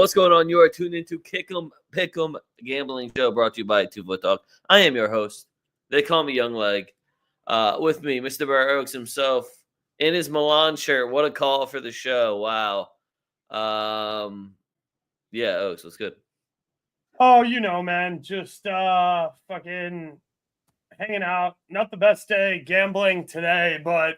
What's going on? You are tuned into Kick'em Pick'em Gambling Show brought to you by TwoFootTalk. I am your host. They call me Young Leg. With me, Mr. BurrOaks himself in his Milan shirt. What a call for the show. Wow. Yeah, Oaks, what's good? Oh, you know, man, just fucking hanging out. Not the best day gambling today, but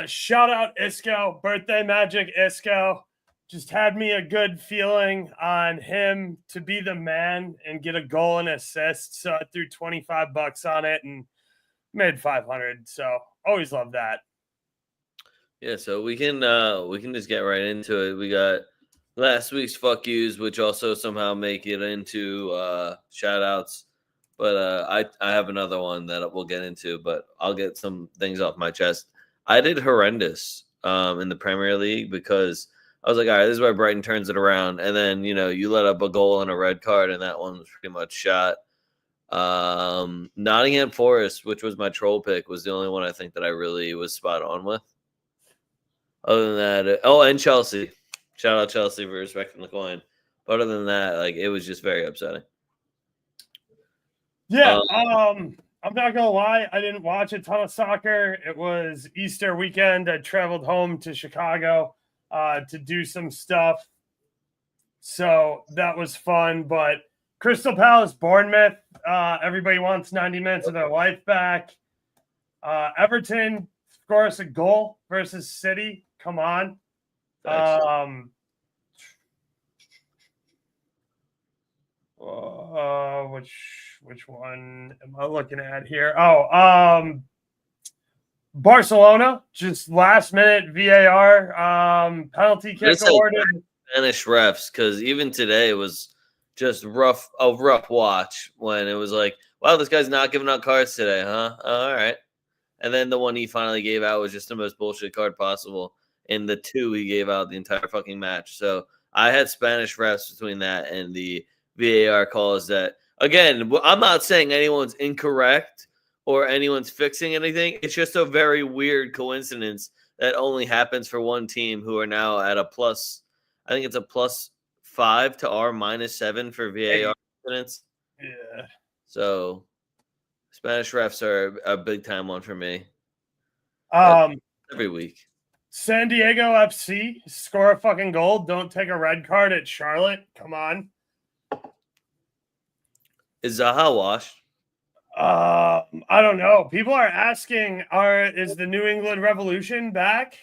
shout out Isco, birthday magic Isco. Just had me a good feeling on him to be the man and get a goal and assist. So I threw $25 on it and made 500. So always love that. Yeah, so we can just get right into it. We got last week's fuck yous, which also somehow make it into shout outs. But I have another one that we'll get into, but I'll get some things off my chest. I did horrendous in the Premier League because I was like, all right, this is where Brighton turns it around. And then, you let up a goal and a red card, and that one was pretty much shot. Nottingham Forest, which was my troll pick, was the only one I think that I really was spot on with. Other than that, and Chelsea. Shout out Chelsea for respecting the coin. But other than that, it was just very upsetting. Yeah, I'm not gonna lie, I didn't watch a ton of soccer. It was Easter weekend. I traveled home to Chicago to do some stuff. So that was fun. But Crystal Palace, Bournemouth, everybody wants 90 minutes of their life back. Everton scores a goal versus City. Come on. Which one am I looking at here? Barcelona, just last minute VAR penalty kick awarded. Spanish refs, because even today was just a rough watch when it was like, wow, this guy's not giving out cards today, huh? All right. And then the one he finally gave out was just the most bullshit card possible. And the two he gave out the entire fucking match. So I had Spanish refs between that and the VAR calls that, again, I'm not saying anyone's incorrect or anyone's fixing anything. It's just a very weird coincidence that only happens for one team who are now at a plus. I think it's a +5 to our -7 for VAR incidents. Yeah. So Spanish refs are a big time one for me. Every week. San Diego FC score a fucking goal. Don't take a red card at Charlotte. Come on. Is Zaha washed? I don't know. People are asking, is the New England Revolution back?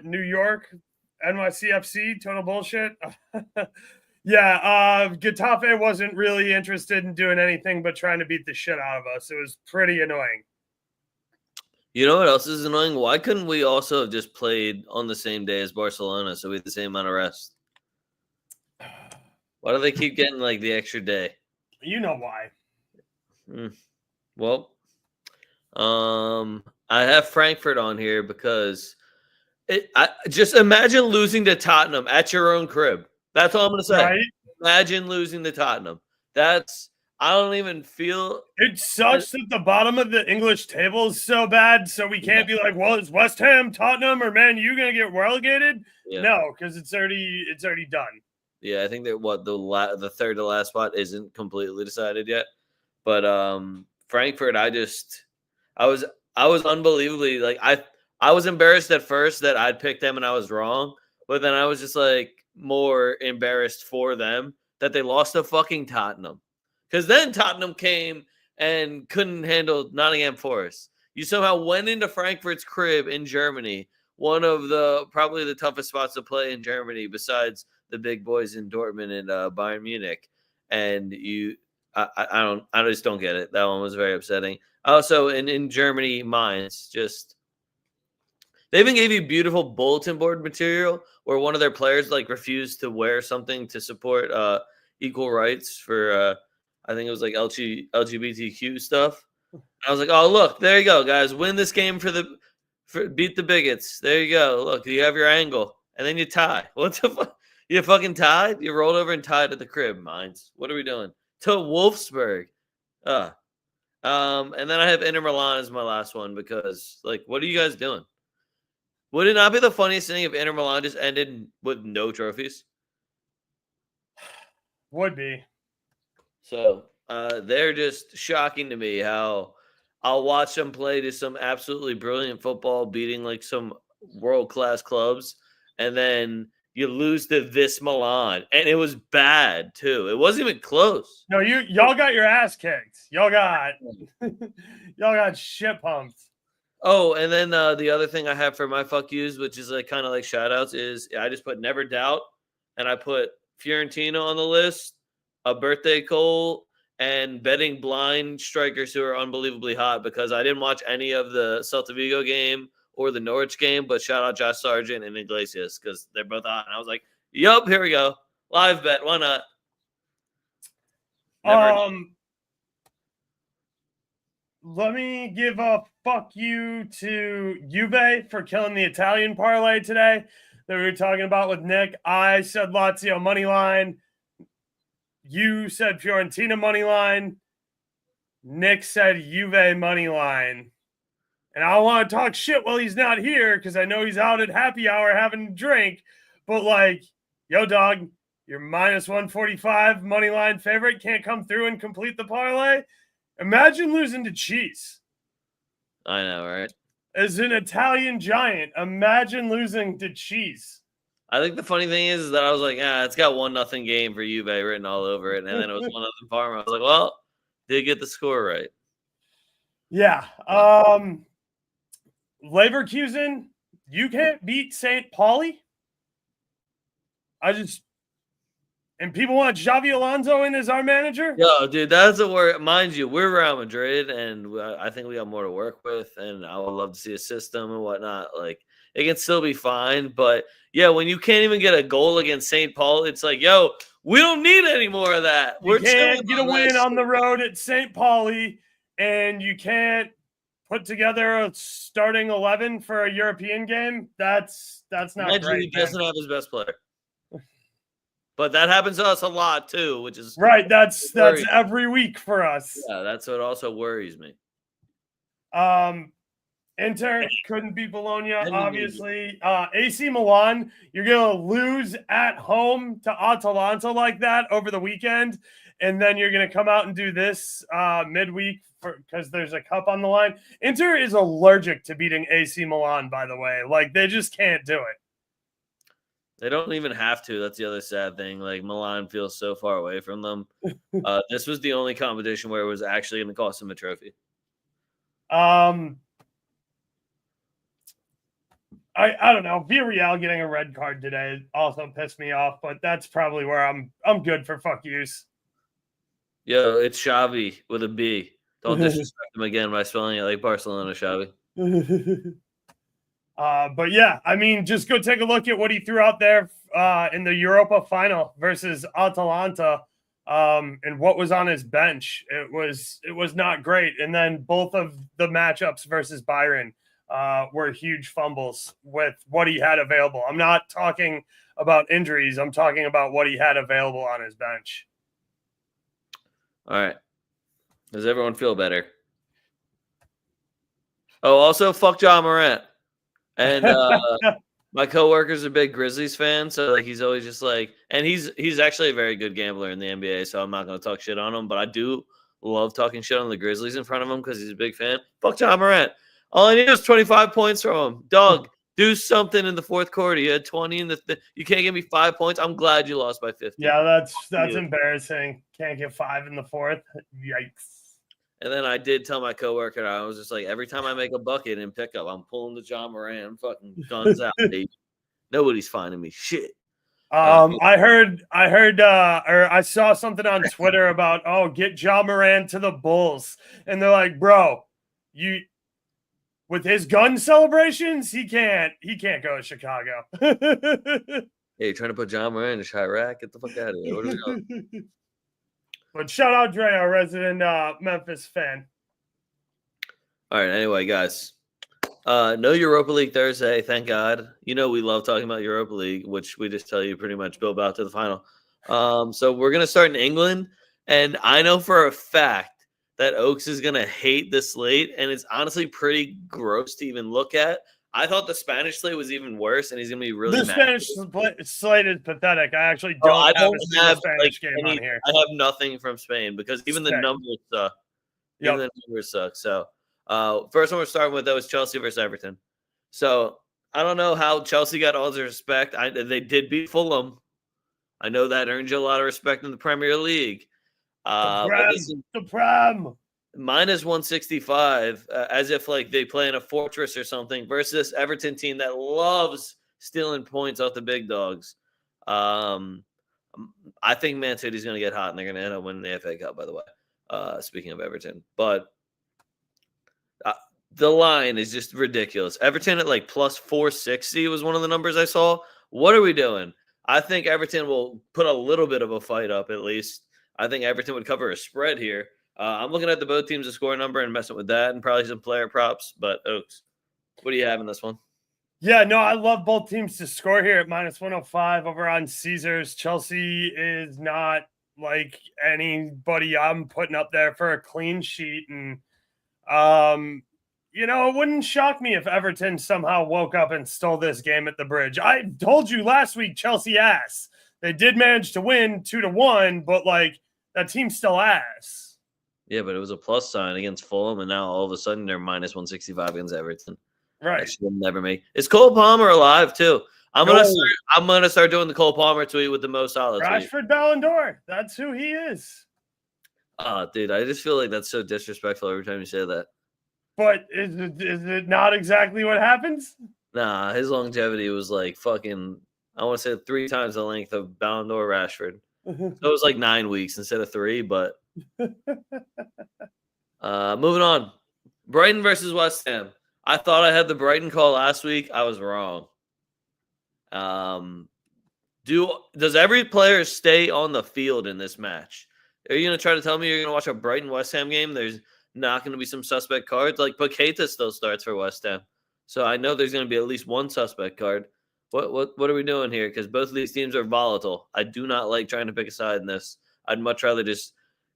New York, NYCFC, total bullshit. Yeah, Getafe wasn't really interested in doing anything but trying to beat the shit out of us. It was pretty annoying. You know what else is annoying? Why couldn't we also have just played on the same day as Barcelona so we had the same amount of rest? Why do they keep getting the extra day? You know why. Well, I have Frankfurt on here because just imagine losing to Tottenham at your own crib. That's all I'm going to say. Right? Imagine losing to Tottenham. I don't even feel... It sucks that the bottom of the English table is so bad, so we can't be like, well, is West Ham, Tottenham, or Man U going to get relegated? Yeah. No, because it's already done. Yeah, I think that the third to last spot isn't completely decided yet. But Frankfurt, I was unbelievably I was embarrassed at first that I'd picked them and I was wrong, but then I was just more embarrassed for them that they lost to fucking Tottenham. Because then Tottenham came and couldn't handle Nottingham Forest. You somehow went into Frankfurt's crib in Germany, one of probably the toughest spots to play in Germany besides the big boys in Dortmund and Bayern Munich. And I just don't get it. That one was very upsetting. Also, in Germany, Mainz, they even gave you beautiful bulletin board material where one of their players refused to wear something to support equal rights for I think it was LGBTQ stuff. I was like, oh, look, there you go, guys. Win this game for beat the bigots. There you go. Look, you have your angle. And then you tie. What the fuck? You fucking tied? You rolled over and tied at the crib, Mainz. What are we doing? To Wolfsburg. And then I have Inter Milan as my last one because, what are you guys doing? Would it not be the funniest thing if Inter Milan just ended with no trophies? Would be. So they're just shocking to me how I'll watch them play to some absolutely brilliant football, beating like some world-class clubs, and then you lose to this Milan, and it was bad too. It wasn't even close. No, y'all got your ass kicked. Y'all got shit pumped. Oh, and then the other thing I have for my fuck yous, which is like kind of like shout outs, is I just put never doubt, and I put Fiorentina on the list, a birthday Cole, and betting blind strikers who are unbelievably hot because I didn't watch any of the Celta Vigo game or the Norwich game, but shout out Josh Sargent and Iglesias because they're both hot. And I was like, yup, here we go. Live bet. Why not? Let me give a fuck you to Juve for killing the Italian parlay today that we were talking about with Nick. I said Lazio money line. You said Fiorentina money line. Nick said Juve money line. And I don't want to talk shit while he's not here because I know he's out at happy hour having a drink. But like, yo, dog, your minus 145 money line favorite can't come through and complete the parlay. Imagine losing to Cheese. I know, right? As an Italian giant, imagine losing to Cheese. I think the funny thing is that I was like, it's got 1-0 game for Juve written all over it. And then it was 1-0 Parma. I was like, well, did get the score right. Yeah. Leverkusen, you can't beat St. Pauli. And people want Xavi Alonso in as our manager? Yo, dude, that's a word. Mind you, we're Real Madrid, and I think we got more to work with, and I would love to see a system and whatnot. Like, it can still be fine, but yeah, when you can't even get a goal against St. Paul, it's like, yo, we don't need any more of that. You can't get a win on the road at St. Pauli, and you can't put together a starting 11 for a European game. That's not great. He doesn't have his best player. But that happens to us a lot too, which is right. That's every week for us. Yeah, that's what also worries me. Inter couldn't beat Bologna, obviously. AC Milan, you're gonna lose at home to Atalanta like that over the weekend, and then you're gonna come out and do this midweek because there's a cup on the line. Inter is allergic to beating AC Milan, by the way. Like, they just can't do it. They don't even have to. That's the other sad thing. Like, Milan feels so far away from them. This was the only competition where it was actually going to cost them a trophy. I don't know. Villarreal getting a red card today also pissed me off, but that's probably where I'm good for fuck yous. Yo, it's Xavi with a B. Don't disrespect him again by spelling it like Barcelona, Xavi. But yeah, I mean, just go take a look at what he threw out there in the Europa final versus Atalanta, and what was on his bench. It was not great. And then both of the matchups versus Bayern were huge fumbles with what he had available. I'm not talking about injuries. I'm talking about what he had available on his bench. All right. Does everyone feel better? Oh, also, fuck John Morant. And my coworker's a big Grizzlies fan, so like he's always just like, and he's actually a very good gambler in the NBA, so I'm not going to talk shit on him, but I do love talking shit on the Grizzlies in front of him because he's a big fan. Fuck John Morant. All I need is 25 points from him. Dog, do something in the fourth quarter. You had 20 in the you can't give me 5 points. I'm glad you lost by 50. Yeah, that's embarrassing. Can't get 5 in the fourth. Yikes. And then I did tell my coworker, I was just like, every time I make a bucket in pickup, I'm pulling the John Morant fucking guns out, baby. Nobody's finding me shit. I heard, or I saw something on Twitter about, get John Morant to the Bulls, and they're like, bro, with his gun celebrations, he can't go to Chicago. Hey, you're trying to put John Morant in Chirac? Get the fuck out of here. What are we doing? But shout out Dre, our resident Memphis fan. All right. Anyway, guys, no Europa League Thursday. Thank God. You know we love talking about Europa League, which we just tell you pretty much build out to the final. So we're gonna start in England, and I know for a fact that Oaks is gonna hate this slate, and it's honestly pretty gross to even look at. I thought the Spanish slate was even worse, and he's going to be really The mad. Spanish slate is pathetic. I actually Oh, don't I have don't a single have Spanish game on here. I have nothing from Spain because even the Sick. numbers suck. Yep. Even the numbers suck. So, first one we're starting with, though, is Chelsea versus Everton. So, I don't know how Chelsea got all the respect. They did beat Fulham. I know that earned you a lot of respect in the Premier League. But this is The Prem. minus 165, as if like they play in a fortress or something, versus this Everton team that loves stealing points off the big dogs. I think Man City's going to get hot, and they're going to end up winning the FA Cup, by the way. Speaking of Everton. But the line is just ridiculous. Everton at like plus 460 was one of the numbers I saw. What are we doing? I think Everton will put a little bit of a fight up at least. I think Everton would cover a spread here. I'm looking at the both teams' to score number and messing with that and probably some player props. But, Oaks, what do you have in this one? Yeah, no, I love both teams to score here at minus 105 over on Caesars. Chelsea is not like anybody I'm putting up there for a clean sheet. And, it wouldn't shock me if Everton somehow woke up and stole this game at the Bridge. I told you last week, Chelsea ass. They did manage to win 2-1, but like that team's still ass. Yeah, but it was a plus sign against Fulham, and now all of a sudden they're minus 165 against Everton. Right. Should never make. Is Cole Palmer alive too? I'm gonna start doing the Cole Palmer tweet with the most solid tweet. Rashford Ballon d'Or. That's who he is. Dude, I just feel like that's so disrespectful every time you say that. But is it not exactly what happens? Nah, his longevity was like fucking, I want to say 3 times the length of Ballon d'Or Rashford. So it was like 9 weeks instead of 3, but moving on. Brighton versus West Ham. I thought I had the Brighton call last week. I was wrong. Does every player stay on the field in this match? Are you going to try to tell me you're going to watch a Brighton West Ham game? There's not going to be some suspect cards. Like Paqueta still starts for West Ham. So I know there's going to be at least one suspect card. What are we doing here? Because both of these teams are volatile. I do not like trying to pick a side in this. I'd much rather just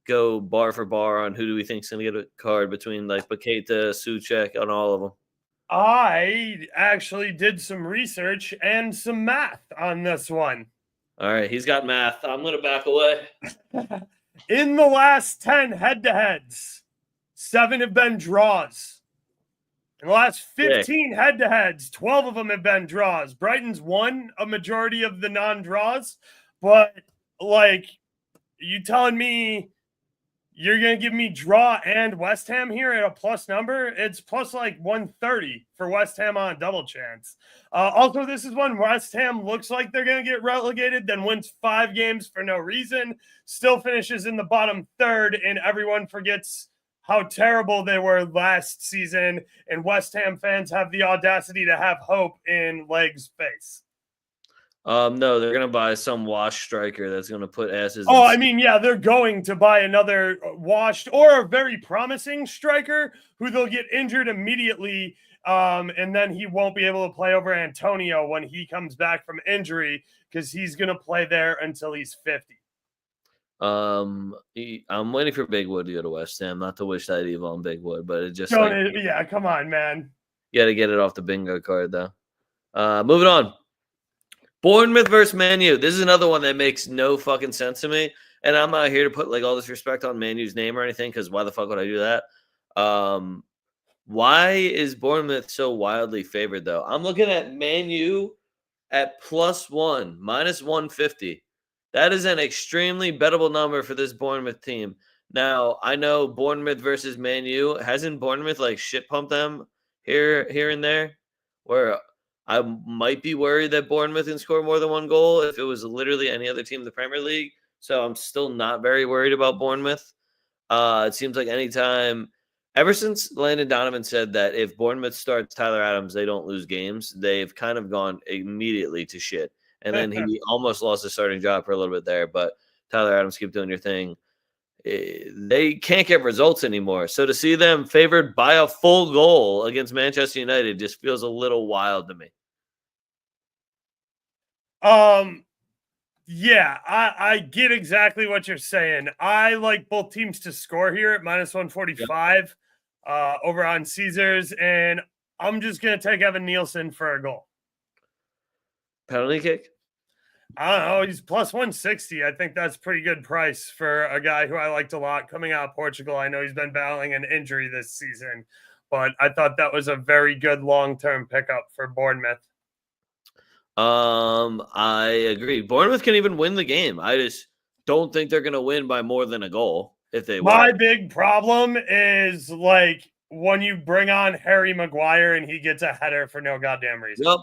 go bar for bar on who do we think is going to get a card between like Paqueta, Souček, on all of them. I actually did some research and some math on this one. All right, he's got math. I'm going to back away. In the last 10 head-to-heads, 7 have been draws. In the last 15 head-to-heads, 12 of them have been draws. Brighton's won a majority of the non-draws, but like, you telling me you're going to give me draw and West Ham here at a plus number? It's plus like 130 for West Ham on a double chance. Also, this is when West Ham looks like they're going to get relegated, then wins 5 games for no reason, still finishes in the bottom third, and everyone forgets how terrible they were last season, and West Ham fans have the audacity to have hope in Leg's face. No, they're going to buy some wash striker that's going to put asses. Oh, I mean, yeah, they're going to buy another washed or a very promising striker who they'll get injured immediately, and then he won't be able to play over Antonio when he comes back from injury because he's going to play there until he's 50. I'm waiting for Bigwood to go to West Ham. Not to wish that evil on Bigwood, but it just yeah, come on, man. You got to get it off the bingo card, though. Moving on. Bournemouth versus Man U. This is another one that makes no fucking sense to me. And I'm not here to put like all this respect on Man U's name or anything, because why the fuck would I do that? Why is Bournemouth so wildly favored, though? I'm looking at Man U at +1, minus 150. That is an extremely bettable number for this Bournemouth team. Now, I know Bournemouth versus Man U. Hasn't Bournemouth like shit pumped them here and there? Where I might be worried that Bournemouth can score more than 1 goal if it was literally any other team in the Premier League. So I'm still not very worried about Bournemouth. It seems like anytime, ever since Landon Donovan said that if Bournemouth starts Tyler Adams, they don't lose games, they've kind of gone immediately to shit. And then he almost lost his starting job for a little bit there. But Tyler Adams, keep doing your thing. They can't get results anymore. So to see them favored by a full goal against Manchester United just feels a little wild to me. Yeah, I get exactly what you're saying. I like both teams to score here at minus 145 over on Caesars. And I'm just going to take Evan Nielsen for a goal. Penalty kick? I don't know. He's plus 160. I think that's pretty good price for a guy who I liked a lot coming out of Portugal. I know he's been battling an injury this season, but I thought that was a very good long-term pickup for Bournemouth. I agree. Bournemouth can even win the game. I just don't think they're going to win by more than a goal if they My win. big problem is like when you bring on Harry Maguire and he gets a header for no goddamn reason. Yep.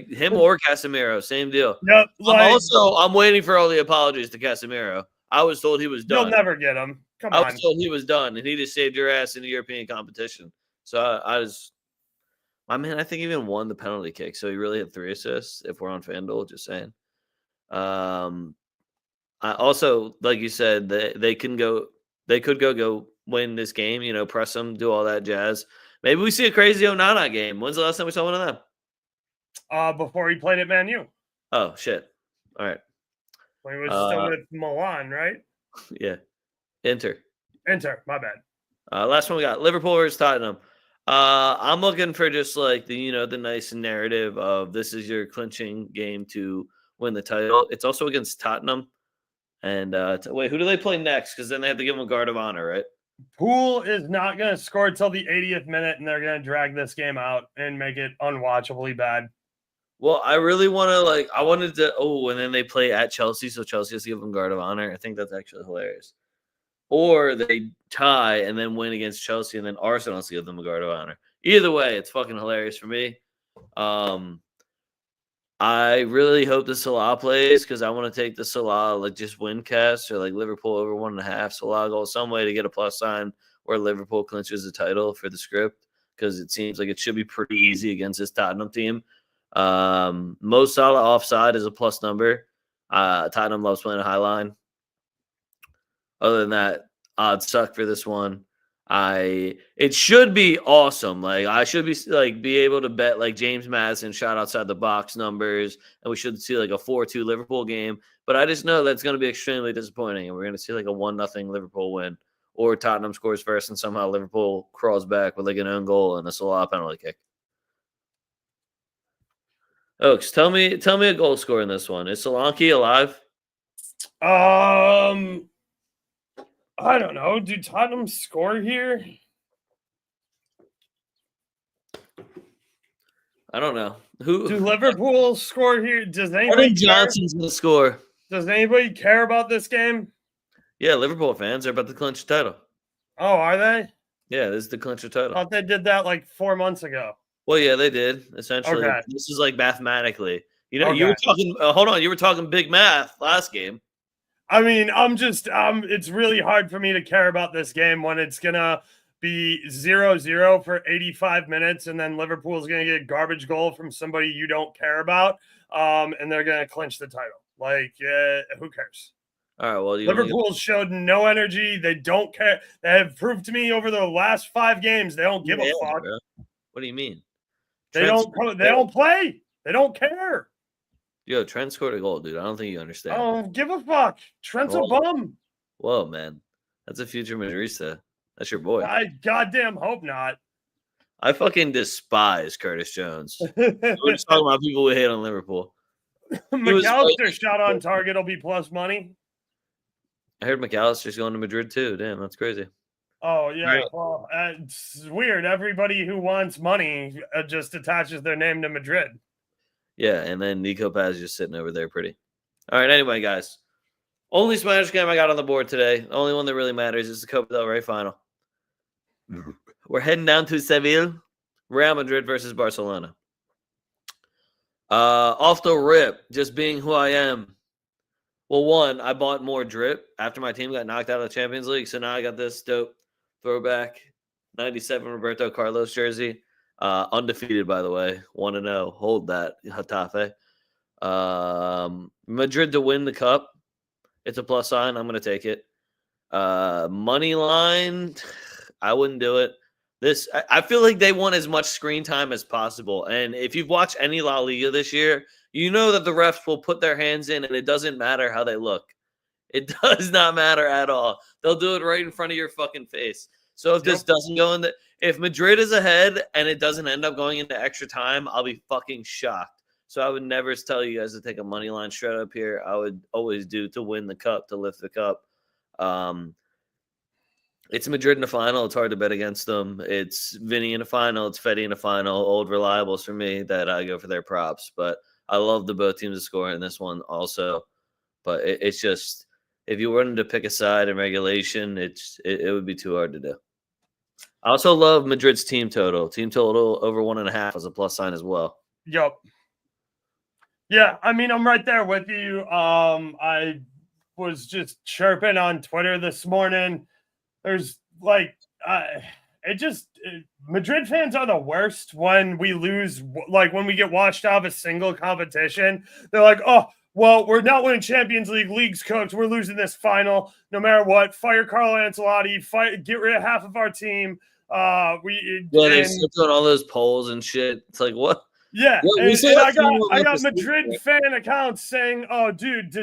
Him or Casemiro, same deal. Yep. Like, I'm waiting for all the apologies to Casemiro. I was told he was done. You'll never get him. Come I on. was told he was done, and he just saved your ass in the European competition. So I was, my man, I think he even won the penalty kick. So he really had 3 assists. If we're on FanDuel, just saying. I also, like you said, they could go win this game. You know, press them, do all that jazz. Maybe we see a crazy Onana game. When's the last time we saw one of them? Before he played at Man U. Oh shit! All right. When he was still with Milan, right? Yeah. Inter. My bad. Last one we got Liverpool versus Tottenham. I'm looking for just like the nice narrative of this is your clinching game to win the title. It's also against Tottenham. And wait, who do they play next? Because then they have to give them a guard of honor, right? Poole is not going to score till the 80th minute, and they're going to drag this game out and make it unwatchably bad. Well, I really want to I wanted to. Oh, and then they play at Chelsea, so Chelsea has to give them guard of honor. I think that's actually hilarious. Or they tie and then win against Chelsea, and then Arsenal has to give them a guard of honor. Either way, it's fucking hilarious for me. I really hope the Salah plays because I want to take the Salah just win cast or Liverpool over 1.5 Salah goal, some way to get a plus sign where Liverpool clinches the title for the script because it seems like it should be pretty easy against this Tottenham team. Mo Salah offside is a plus number. Tottenham loves playing a high line. Other than that, odds suck for this one. It should be awesome. I should be able to bet James Madison shot outside the box numbers, and we should see a 4-2 Liverpool game. But I just know that's going to be extremely disappointing, and we're going to see a 1-0 Liverpool win, or Tottenham scores first, and somehow Liverpool crawls back with an own goal and a Salah penalty kick. Oaks, tell me a goal score in this one. Is Solanke alive? I don't know. Do Tottenham score here? I don't know. Who do Liverpool score here? Does anybody? I think Johnson's gonna score. Does anybody care about this game? Yeah, Liverpool fans are about to clinch the title. Oh, are they? Yeah, this is the clincher title. I thought they did that 4 months ago. Well, yeah, they did essentially. Okay. This is mathematically. You were talking. Hold on, you were talking big math last game. I mean, I'm just it's really hard for me to care about this game when it's gonna be 0-0 for 85 minutes, and then Liverpool's gonna get a garbage goal from somebody you don't care about, and they're gonna clinch the title. Who cares? All right. Well, Liverpool showed no energy. They don't care. They have proved to me over the last 5 games they don't give a fuck. Bro. What do you mean? They don't play. They don't care. Yo, Trent scored a goal, dude. I don't think you understand. I don't give a fuck. Trent's a bum. Whoa, man. That's a future Madrista. That's your boy. I goddamn hope not. I fucking despise Curtis Jones. We're just talking about people who hate on Liverpool. McAllister shot on target will be plus money. I heard McAllister's going to Madrid too. Damn, that's crazy. Oh, yeah. Well, it's weird. Everybody who wants money just attaches their name to Madrid. Yeah, and then Nico Paz just sitting over there pretty. All right, anyway, guys. Only Spanish game I got on the board today. The only one that really matters is the Copa del Rey final. We're heading down to Seville. Real Madrid versus Barcelona. Off the rip, just being who I am. Well, one, I bought more drip after my team got knocked out of the Champions League, so now I got this dope throwback 97 Roberto Carlos jersey. Undefeated, by the way. 1-0. Hold that, Getafe. Madrid to win the cup. It's a plus sign. I'm going to take it. Money line, I wouldn't do it. I feel like they want as much screen time as possible. And if you've watched any La Liga this year, you know that the refs will put their hands in, and it doesn't matter how they look. It does not matter at all. They'll do it right in front of your fucking face. So if this doesn't go if Madrid is ahead and it doesn't end up going into extra time, I'll be fucking shocked. So I would never tell you guys to take a money line straight up here. I would always do to win the cup, to lift the cup. It's Madrid in the final. It's hard to bet against them. It's Vinny in the final. It's Fetty in the final. Old reliables for me that I go for their props. But I love the both teams to score in this one also. But it's just, if you wanted to pick a side in regulation, it would be too hard to do. I also love Madrid's team total. Team total over 1.5 as a plus sign as well. Yep. Yeah, I mean, I'm right there with you. I was just chirping on Twitter this morning. There's Madrid fans are the worst when we lose, like when we get washed out of a single competition. They're like, oh, well, we're not winning Champions League. League's cooked. We're losing this final no matter what. Fire Carlo Ancelotti. Get rid of half of our team. They still doing all those polls and shit. It's like, what? Yeah, and I got Madrid fan accounts saying, "Oh, dude, do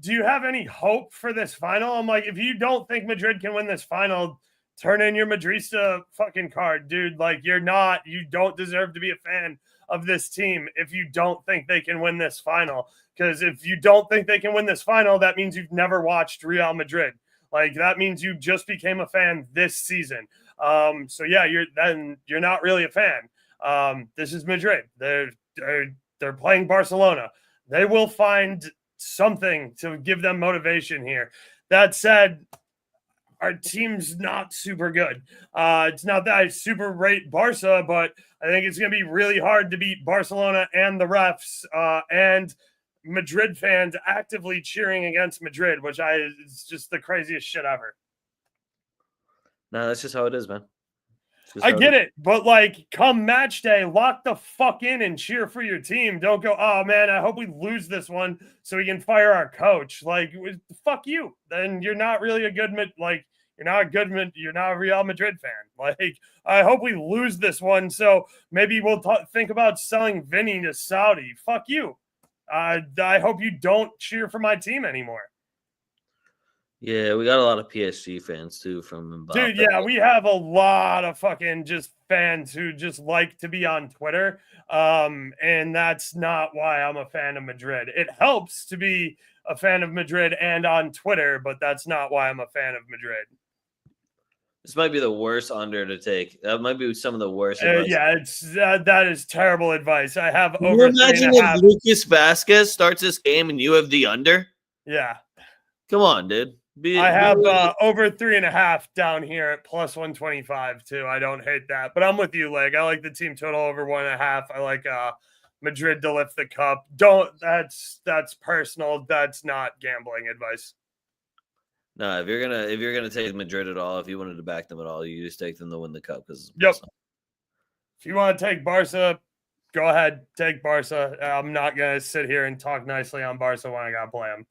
you have any hope for this final?" I'm like, if you don't think Madrid can win this final, turn in your Madrista fucking card, dude. Like, you don't deserve to be a fan of this team if you don't think they can win this final. Because if you don't think they can win this final, that means you've never watched Real Madrid. Like, that means you just became a fan this season. So yeah, you're not really a fan. This is Madrid. They're playing Barcelona. They will find something to give them motivation here. That said, our team's not super good. It's not that I super rate Barca, but I think it's going to be really hard to beat Barcelona and the refs and Madrid fans actively cheering against Madrid, which is just the craziest shit ever. No, that's just how it is, man. I get it, but like, come match day, lock the fuck in and cheer for your team. Don't go, oh man, I hope we lose this one so we can fire our coach. Like, fuck you. Then you're not really you're not a Real Madrid fan. Like, I hope we lose this one so maybe we'll think about selling Vinny to Saudi. Fuck you. I hope you don't cheer for my team anymore. Yeah, we got a lot of PSG fans too from Mbappe. Dude, yeah, we have a lot of fucking just fans who just like to be on Twitter. And that's not why I'm a fan of Madrid. It helps to be a fan of Madrid and on Twitter, but that's not why I'm a fan of Madrid. This might be the worst under to take. That might be some of the worst. Yeah, that is terrible advice. I have Can over you imagine if Lucas Vasquez starts this game and you have the under? Yeah. Come on, dude. I have over 3.5 down here at plus 125 too. I don't hate that, but I'm with you, Leg. I like the team total over 1.5. I like Madrid to lift the cup. That's personal. That's not gambling advice. No, if you're gonna take Madrid at all, if you wanted to back them at all, you just take them to win the cup. Yep. If you want to take Barca, go ahead, take Barca. I'm not gonna sit here and talk nicely on Barca when I gotta play them.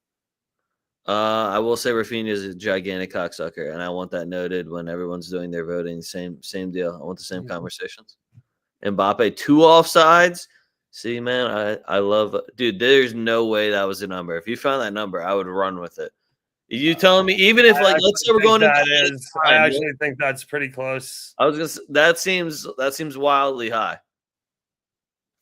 I will say Rafinha is a gigantic cocksucker, and I want that noted when everyone's doing their voting. Same deal. I want the same conversations. Mbappe, 2 offsides. See, man, I love – dude, there's no way that was the number. If you found that number, I would run with it. You telling me, even if, like, let's say we're going to – I actually think that's pretty close. I was going to – that seems wildly high.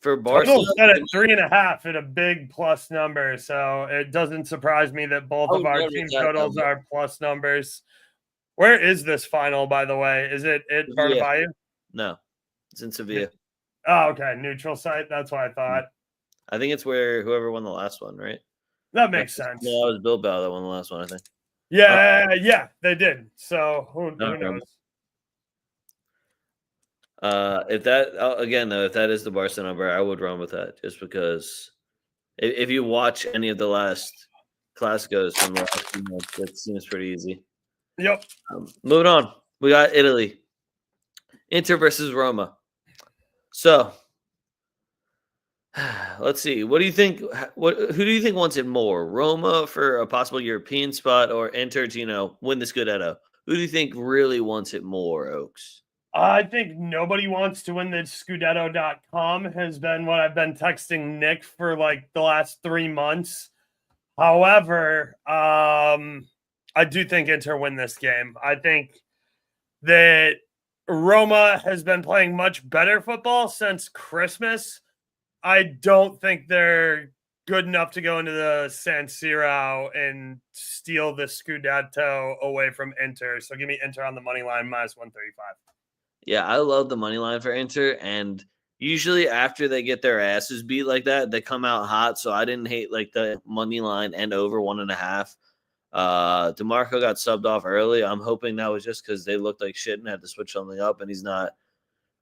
For Barca, set at 3.5 at a big plus number, so it doesn't surprise me that both of our team totals are plus numbers. Where is this final, by the way? Is it at Bernabeu? No, it's in Sevilla. Oh, okay, neutral site. That's what I thought. I think it's where whoever won the last one, right? That makes sense. No, it was Bilbao that won the last one, I think. Yeah, they did. So who knows? If that is the Barca number, I would run with that just because if you watch any of the last Clásicos from the last few months, it seems pretty easy. Yep. Moving on, we got Italy, Inter versus Roma. So let's see. What do you think? Who do you think wants it more, Roma for a possible European spot, or Inter to win the Scudetto? Who do you think really wants it more, Oaks? I think nobody wants to win the Scudetto.com has been what I've been texting Nick for like the last 3 months. However, I do think Inter win this game. I think that Roma has been playing much better football since Christmas. I don't think they're good enough to go into the San Siro and steal the Scudetto away from Inter. So give me Inter on the money line minus 135. Yeah, I love the money line for Inter, and usually after they get their asses beat like that, they come out hot. So I didn't hate like the money line and over 1.5. DeMarco got subbed off early. I'm hoping that was just because they looked like shit and had to switch something up, and he's not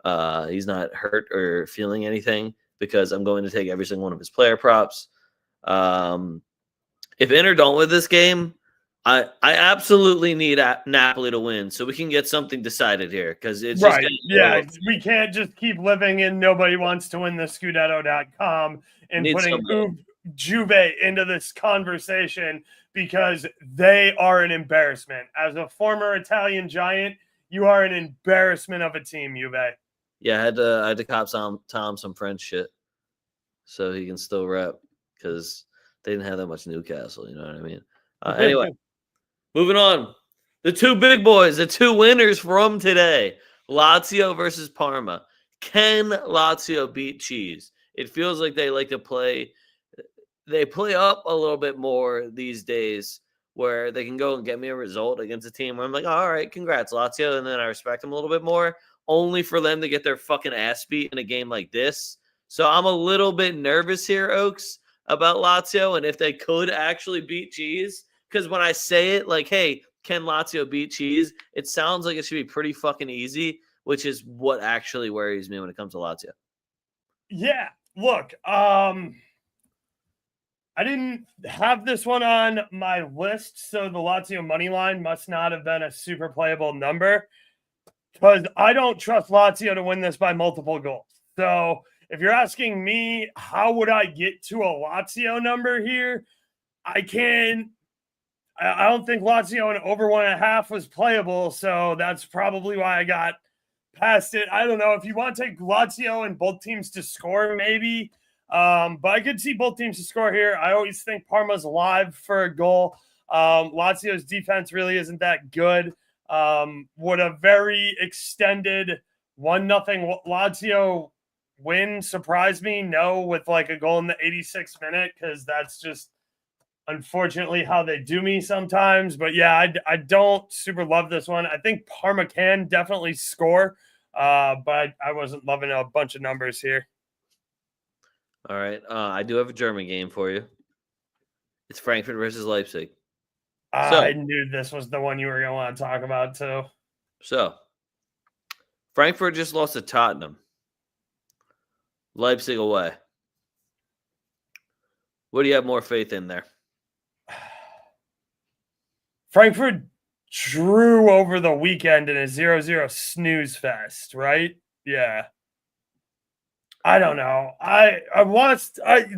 hurt or feeling anything because I'm going to take every single one of his player props. If Inter don't win this game, I absolutely need Napoli to win so we can get something decided here because it's right. Just yeah, we can't just keep living in nobody wants to win the Scudetto.com and putting Juve into this conversation because they are an embarrassment. As a former Italian giant, you are an embarrassment of a team, Juve. Yeah, I had to cop Tom some French shit so he can still rep because they didn't have that much Newcastle. You know what I mean? Anyway, moving on. The two big boys, the two winners from today, Lazio versus Parma. Can Lazio beat Cheese? It feels like they like to play. They play up a little bit more these days where they can go and get me a result against a team where I'm like, all right, congrats, Lazio. And then I respect them a little bit more, only for them to get their fucking ass beat in a game like this. So I'm a little bit nervous here, Oaks, about Lazio and if they could actually beat Cheese. Because when I say it like, hey, can Lazio beat Cheese? It sounds like it should be pretty fucking easy, which is what actually worries me when it comes to Lazio. Yeah, look, I didn't have this one on my list, so the Lazio money line must not have been a super playable number because I don't trust Lazio to win this by multiple goals. So if you're asking me, how would I get to a Lazio number here? I don't think Lazio and over 1.5 was playable, so that's probably why I got past it. I don't know if you want to take Lazio and both teams to score, maybe. But I could see both teams to score here. I always think Parma's live for a goal. Lazio's defense really isn't that good. Would a very extended 1-0 Lazio win surprise me? No, with like a goal in the 86th minute, because that's just unfortunately how they do me sometimes. But yeah, I don't super love this one. I think Parma can definitely score, but I wasn't loving a bunch of numbers here. All right. I do have a German game for you. It's Frankfurt versus Leipzig. I knew this was the one you were going to want to talk about too. So, Frankfurt just lost to Tottenham. Leipzig away. What do you have more faith in there? Frankfurt drew over the weekend in a 0-0 snooze fest, right? Yeah. I don't know.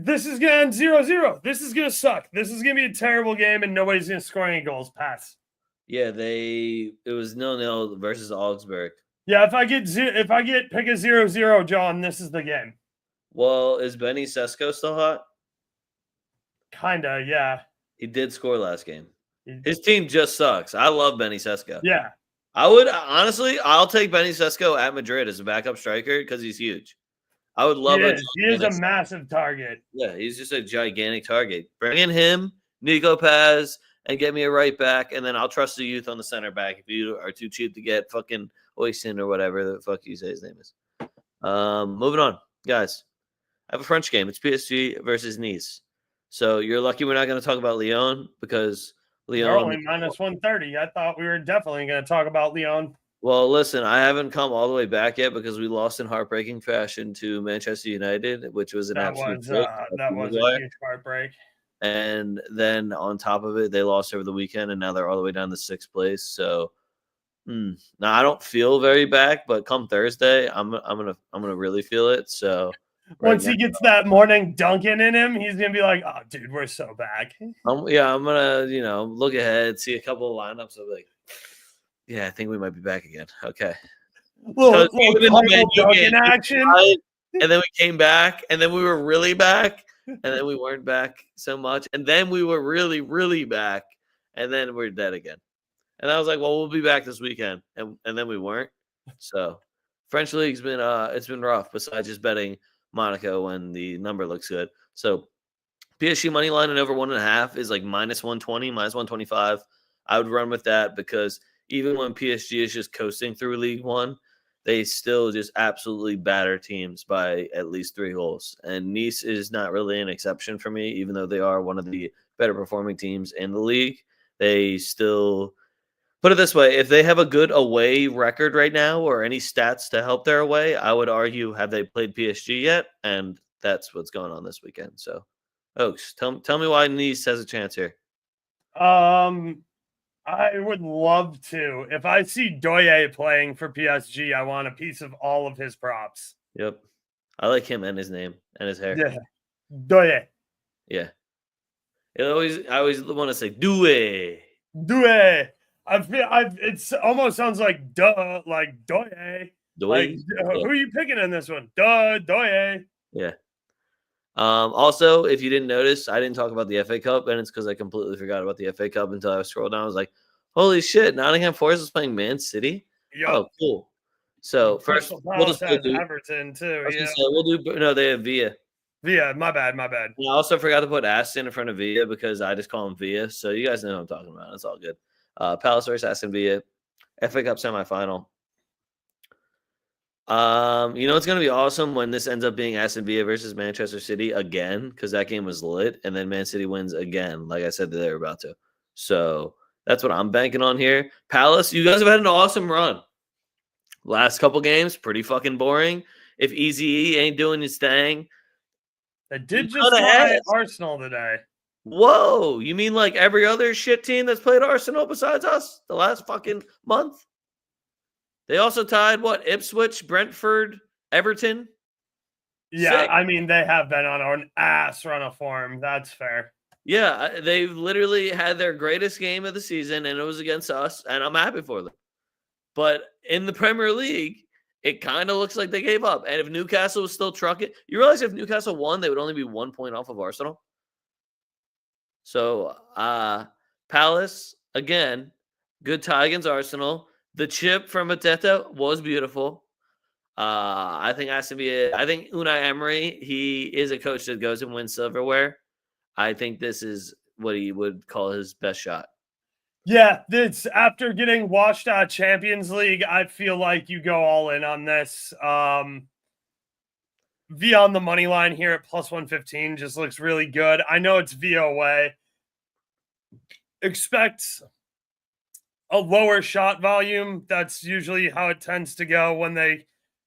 This is gonna end 0-0. This is gonna suck. This is gonna be a terrible game, and nobody's gonna score any goals. Pass. Yeah, it was 0-0 versus Augsburg. Yeah, if I get pick a 0-0, John, this is the game. Well, is Benny Sesko still hot? Kinda, yeah. He did score last game. His team just sucks. I love Benny Sesko. Yeah. I would honestly, I'll take Benny Sesko at Madrid as a backup striker because he's huge. I would love it. He is a massive target. Yeah, he's just a gigantic target. Bring in him, Nico Paz, and get me a right back, and then I'll trust the youth on the center back if you are too cheap to get fucking Oyston or whatever the fuck you say his name is. Moving on, guys. I have a French game. It's PSG versus Nice. So you're lucky we're not going to talk about Lyon because Lyon. They're only minus 130. I thought we were definitely going to talk about Lyon. Well, listen, I haven't come all the way back yet because we lost in heartbreaking fashion to Manchester United, which was that was a huge heartbreak. And then on top of it, they lost over the weekend, and now they're all the way down to 6th place. So now I don't feel very back, but come Thursday, I'm gonna really feel it. So once he gets that morning Duncan in him, he's gonna be like, "Oh, dude, we're so back." I'm gonna look ahead, see a couple of lineups. I'll be like, yeah, I think we might be back again. Okay. Little Duncan action. And then we came back, and then we were really back, and then we weren't back so much, and then we were really, really back, and then we're dead again. And I was like, well, we'll be back this weekend. And then we weren't. So French league's been it's been rough besides just betting Monaco when the number looks good. So PSG money line and over 1.5 is like minus 120, minus 125. I would run with that because even when PSG is just coasting through League One, they still just absolutely batter teams by at least 3 goals. And Nice is not really an exception for me, even though they are one of the better performing teams in the league. They still put it this way: if they have a good away record right now or any stats to help their away, I would argue, have they played PSG yet? And that's what's going on this weekend. So, Oaks, tell me why Nice has a chance here. I would love to. If I see Doye playing for PSG, I want a piece of all of his props. Yep. I like him and his name and his hair. Yeah. Doye. Yeah. I always want to say Doye. Doye. It almost sounds like duh, like Doye. Like, who are you picking in this one? Doye. Yeah. Also, if you didn't notice, I didn't talk about the FA Cup, and it's because I completely forgot about the FA Cup until I scrolled down. I was like, holy shit, Nottingham Forest is playing Man City? Yep. Oh, cool. So first, we'll just do Everton too. Yeah. No, they have Villa. Villa, my bad. And I also forgot to put Aston in front of Villa because I just call him Villa. So you guys know what I'm talking about. It's all good. Palace versus Aston Villa, FA Cup semifinal. It's going to be awesome when this ends up being Aston Villa versus Manchester City again, because that game was lit, and then Man City wins again, like I said they were about to. So that's what I'm banking on here. Palace, you guys have had an awesome run. Last couple games, pretty fucking boring. If Easy ain't doing his thing. They did just tie Arsenal today. Whoa, you mean like every other shit team that's played Arsenal besides us the last fucking month? They also tied, Ipswich, Brentford, Everton? Yeah, sick. I mean, they have been on an ass run of form. That's fair. Yeah, they literally had their greatest game of the season, and it was against us, and I'm happy for them. But in the Premier League, it kind of looks like they gave up. And if Newcastle was still trucking, you realize if Newcastle won, they would only be 1 point off of Arsenal. So, Palace, again, good tie against Arsenal. The chip from Mateta was beautiful. I think Unai Emery, he is a coach that goes and wins silverware. I think this is what he would call his best shot. Yeah, this after getting washed out Champions League, I feel like you go all in on this. V on the money line here at plus 115 just looks really good. I know it's V away. Expect a lower shot volume. That's usually how it tends to go when they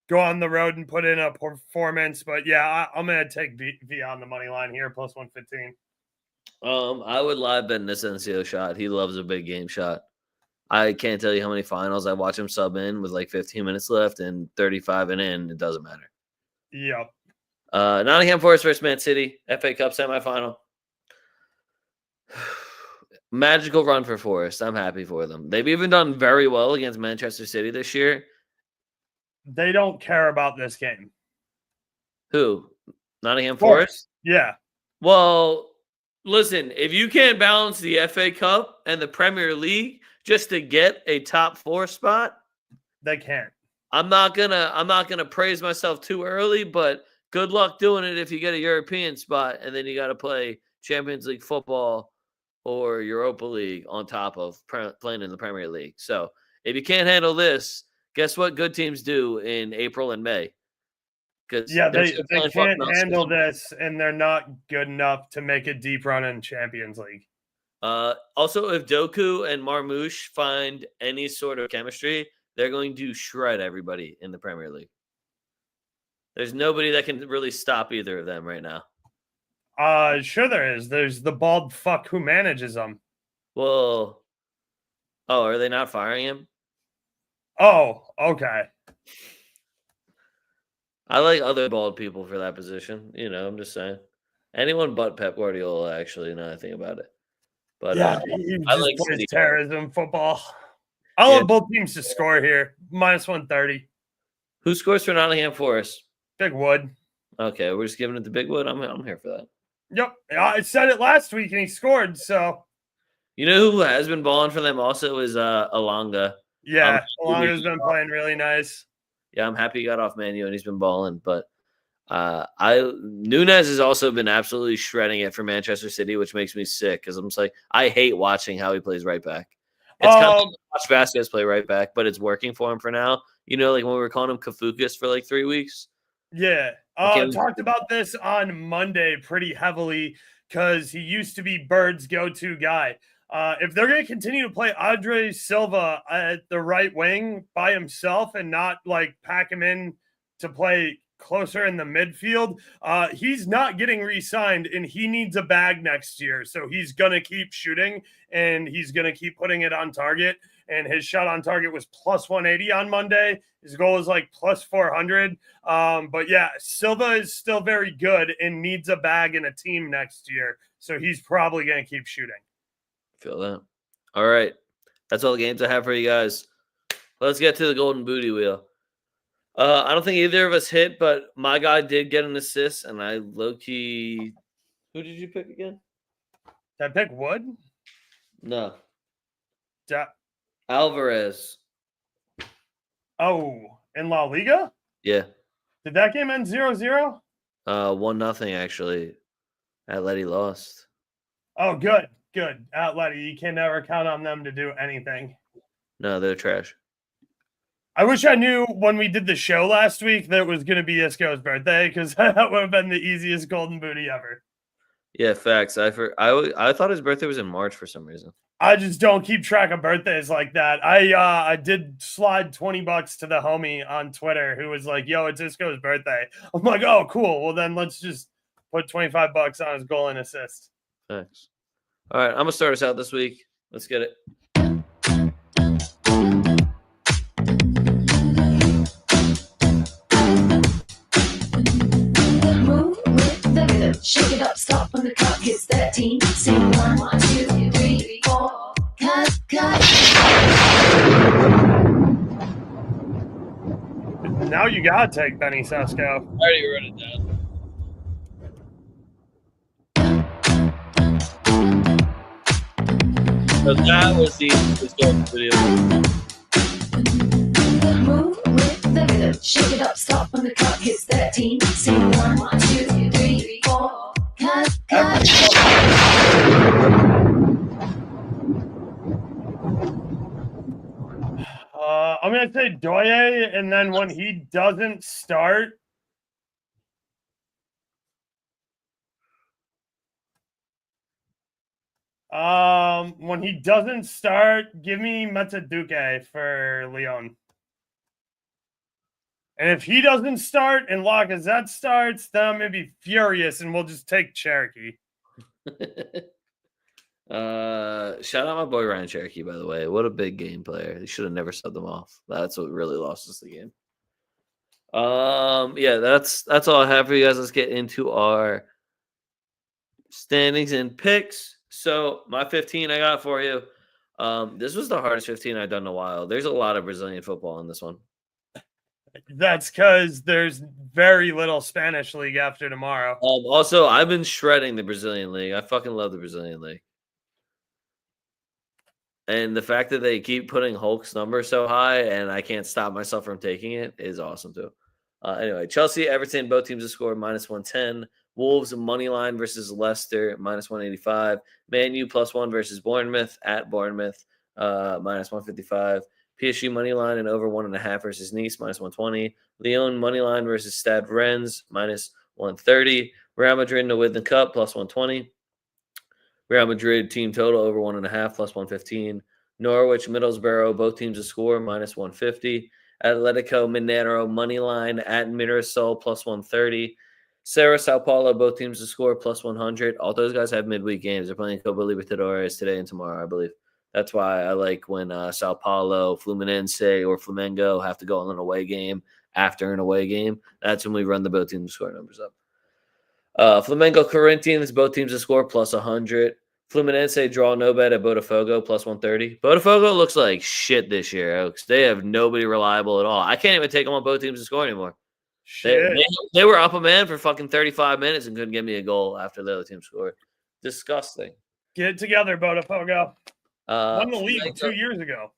go on the road and put in a performance. But yeah, I'm going to take V on the money line here, plus 115. I would live bet this NCO shot. He loves a big game shot. I can't tell you how many finals I watch him sub in with like 15 minutes left and 35 and in. It doesn't matter. Yep. Nottingham Forest versus Man City, FA Cup semifinal. Magical run for Forest. I'm happy for them. They've even done very well against Manchester City this year. They don't care about this game. Who? Nottingham Forest? Yeah. Well, listen, if you can't balance the FA Cup and the Premier League just to get a top 4 spot, they can't. I'm not gonna praise myself too early, but good luck doing it if you get a European spot and then you got to play Champions League football or Europa League on top of playing in the Premier League. So if you can't handle this, guess what good teams do in April and May? Yeah, they can't handle this, and they're not good enough to make a deep run in Champions League. Also, if Doku and Marmoush find any sort of chemistry, they're going to shred everybody in the Premier League. There's nobody that can really stop either of them right now. Sure there is. There's the bald fuck who manages them. Well, are they not firing him? Oh, okay. I like other bald people for that position. I'm just saying. Anyone but Pep Guardiola, actually, now I think about it. But yeah, I like plays terrorism football. I love both teams to score here. Minus 130. Who scores for Nottingham Forest? Big Wood. Okay, we're just giving it to Big Wood. I'm here for that. Yep. I said it last week and he scored, so. You know who has been balling for them also is Alanga. Yeah, Alonga's been playing really nice. Yeah, I'm happy he got off Man U and he's been balling. But Nunez has also been absolutely shredding it for Manchester City, which makes me sick because I'm just like, I hate watching how he plays right back. It's kind of like watch Vasquez play right back, but it's working for him for now. You know, like when we were calling him Kafukas for like 3 weeks. Yeah. Talked about this on Monday pretty heavily because he used to be Bird's go-to guy. If they're going to continue to play Andre Silva at the right wing by himself and not like pack him in to play closer in the midfield, he's not getting re-signed and he needs a bag next year. So he's going to keep shooting and he's going to keep putting it on target. And his shot on target was plus 180 on Monday. His goal is like plus 400. But yeah, Silva is still very good and needs a bag in a team next year. So he's probably going to keep shooting. Feel that. All right. That's all the games I have for you guys. Let's get to the golden booty wheel. I don't think either of us hit, but my guy did get an assist, and I low-key... Who did you pick again? Did I pick Wood? No. Alvarez. Oh, in La Liga? Yeah. Did that game end 0-0? 1-0, actually. Atleti lost. Oh, good. Good. Atleti, you can never count on them to do anything. No, they're trash. I wish I knew when we did the show last week that it was going to be Isco's birthday because that would have been the easiest golden booty ever. Yeah, facts. I thought his birthday was in March for some reason. I just don't keep track of birthdays like that. I did slide $20 to the homie on Twitter who was like, "Yo, it's Isco's birthday." I'm like, "Oh, cool. Well, then let's just put $25 on his goal and assist." Thanks. All right, I'm gonna start us out this week. Let's get it. Shake it up, stop when the clock hits 13. Sing 1, 2, 3, 4. Cut. Now you gotta take Benny Sesko. I already wrote it down. So that was the golden video. Move with the rhythm. Shake it up, stop when the clock hits 13. Sing 1, 2, 3, 4. Cut. I'm going to say Doye, and then when he doesn't start, give me Metaduke for Lyon. And if he doesn't start and Lacazette starts, then I'm going to be furious, and we'll just take Cherokee. Shout out my boy Ryan Cherokee, by the way. What a big game player. He should have never subbed them off. That's what really lost us the game. Yeah, that's all I have for you guys. Let's get into our standings and picks. So my 15 I got for you. This was the hardest 15 I've done in a while. There's a lot of Brazilian football in this one. That's because there's very little Spanish league after tomorrow. Also, I've been shredding the Brazilian league. I fucking love the Brazilian league. And the fact that they keep putting Hulk's number so high and I can't stop myself from taking it is awesome too. Anyway, Chelsea, Everton, both teams have scored -110. Wolves, money line versus Leicester, -185. Man U +1 versus Bournemouth at Bournemouth, -155. PSG money line and over 1.5 versus Nice, -120. Lyon money line versus Stade Rennes, -130. Real Madrid to win the cup, +120. Real Madrid team total over 1.5, +115. Norwich, Middlesbrough, both teams to score, -150. Atletico Mineiro money line at Mirassol, +130. Cerro Sao Paulo, both teams to score, +100. All those guys have midweek games. They're playing Copa Libertadores today and tomorrow, I believe. That's why I like when Sao Paulo, Fluminense, or Flamengo have to go on an away game after an away game. That's when we run the both teams to score numbers up. Flamengo, Corinthians, both teams to score, +100. Fluminense draw no bet at Botafogo, +130. Botafogo looks like shit this year, Oaks. They have nobody reliable at all. I can't even take them on both teams to score anymore. They were up a man for fucking 35 minutes and couldn't get me a goal after the other team scored. Disgusting. Get it together, Botafogo. Won the league Flamengo- 2 years ago.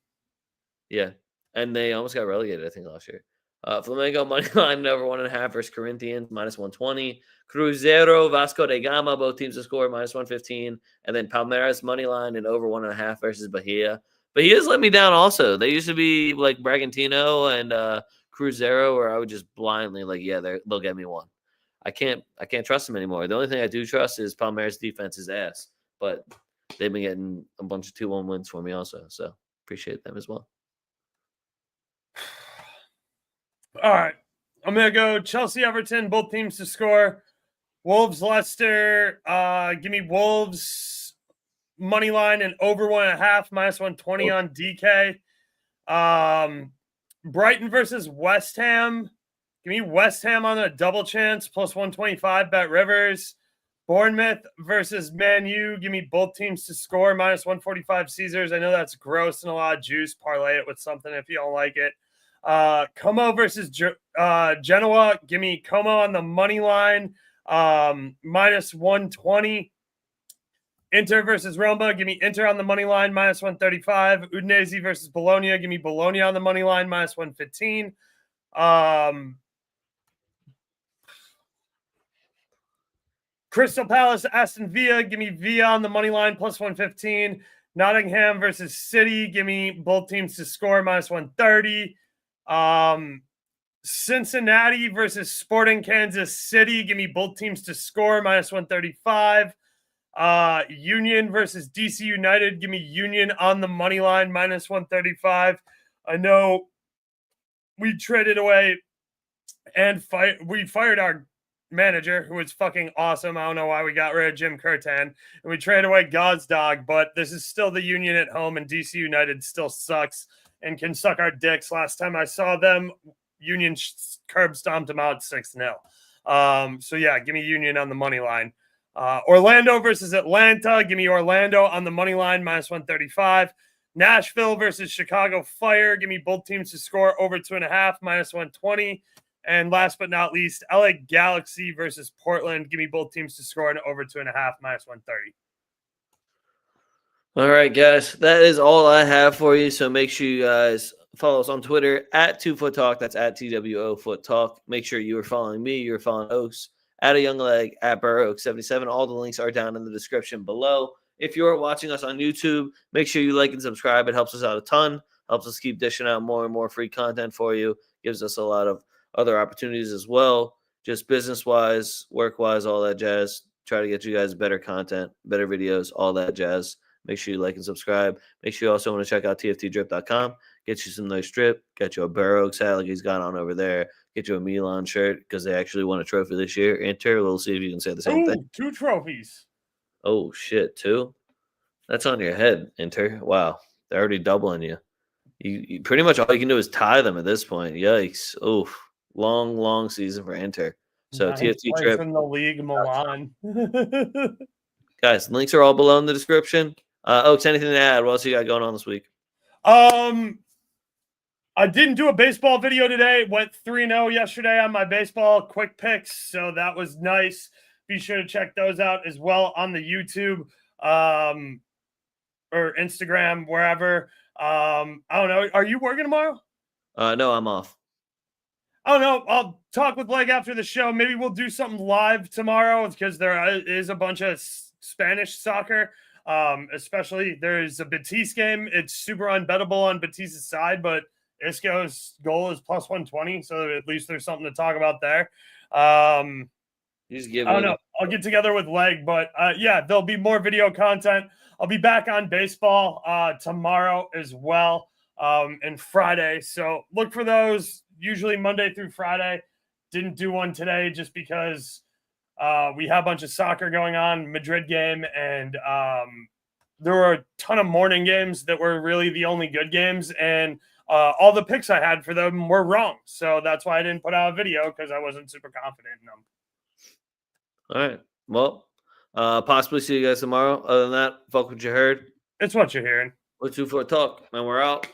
Yeah, and they almost got relegated, I think, last year. Flamengo money line over 1.5 versus Corinthians -120. Cruzeiro, Vasco da Gama, both teams to score -115, and then Palmeiras money line and over 1.5 versus Bahia. Bahia's let me down also. They used to be like Bragantino and Cruzeiro, where I would just blindly they'll get me one. I can't trust them anymore. The only thing I do trust is Palmeiras defense's ass, but they've been getting a bunch of 2-1 wins for me also, so appreciate them as well. All right. I'm going to go Chelsea, Everton, both teams to score. Wolves, Leicester. Give me Wolves money line and over 1.5, -120 on DK. Brighton versus West Ham. Give me West Ham on a double chance, +125, Bet Rivers. Bournemouth versus Man U. Give me both teams to score, -145 Caesars. I know that's gross and a lot of juice. Parlay it with something if you don't like it. Como versus Genoa. Give me Como on the money line, -120. Inter versus Roma. Give me Inter on the money line, -135. Udinese versus Bologna. Give me Bologna on the money line, -115. Crystal Palace, Aston Villa. Give me Villa on the money line, +115. Nottingham versus City. Give me both teams to score, -130. Cincinnati versus Sporting Kansas City. Give me both teams to score, -135. Union versus DC United. Give me Union on the money line, -135. I know we traded away and we fired our manager, who was fucking awesome. I don't know why we got rid of Jim Curtan, and we traded away Gazdag, but this is still the Union at home, and DC United still sucks and can suck our dicks. Last time I saw them, Union curb stomped them out 6-0. So yeah, give me Union on the money line. Orlando versus Atlanta. Give me Orlando on the money line, -135. Nashville versus Chicago Fire. Give me both teams to score over 2.5, -120. And last but not least, LA Galaxy versus Portland. Give me both teams to score and over 2.5, -130. All right, guys, that is all I have for you. So make sure you guys follow us on Twitter at TwoFootTalk. That's at TWOFootTalk. Make sure you are following me. You're following Oaks at a young leg at BurrOaks77. All the links are down in the description below. If you're watching us on YouTube, make sure you like and subscribe. It helps us out a ton. Helps us keep dishing out more and more free content for you. Gives us a lot of other opportunities as well, just business-wise, work-wise, all that jazz. Try to get you guys better content, better videos, all that jazz. Make sure you like and subscribe. Make sure you also want to check out tftdrip.com. Get you some nice drip. Get you a BurrOaks hat like he's got on over there. Get you a Milan shirt because they actually won a trophy this year. Inter, we'll see if you can say the same thing. 2 trophies. Oh, shit, 2? That's on your head, Inter. Wow, they're already doubling you. You pretty much all you can do is tie them at this point. Yikes. Oof. Long season for Inter. So TFT Trip in the league, Milan. Guys, links are all below in the description. Oaks, anything to add? What else you got going on this week? I didn't do a baseball video today. Went 3-0 yesterday on my baseball quick picks, so that was nice. Be sure to check those out as well on the YouTube or Instagram, wherever. I don't know. Are you working tomorrow? No, I'm off. I don't know. I'll talk with Leg after the show. Maybe we'll do something live tomorrow because there is a bunch of Spanish soccer. Especially there's a Betis game. It's super unbettable on Betis' side, but Isco's goal is +120, so at least there's something to talk about there. I don't know. I'll get together with Leg, but yeah, there'll be more video content. I'll be back on baseball tomorrow as well, and Friday. So look for those. Usually Monday through Friday. Didn't do one today just because we have a bunch of soccer going on, Madrid game, and there were a ton of morning games that were really the only good games, and all the picks I had for them were wrong. So that's why I didn't put out a video, because I wasn't super confident in them. All right. Well, possibly see you guys tomorrow. Other than that, fuck what you heard. It's what you're hearing. We're TwoFootTalk, and we're out.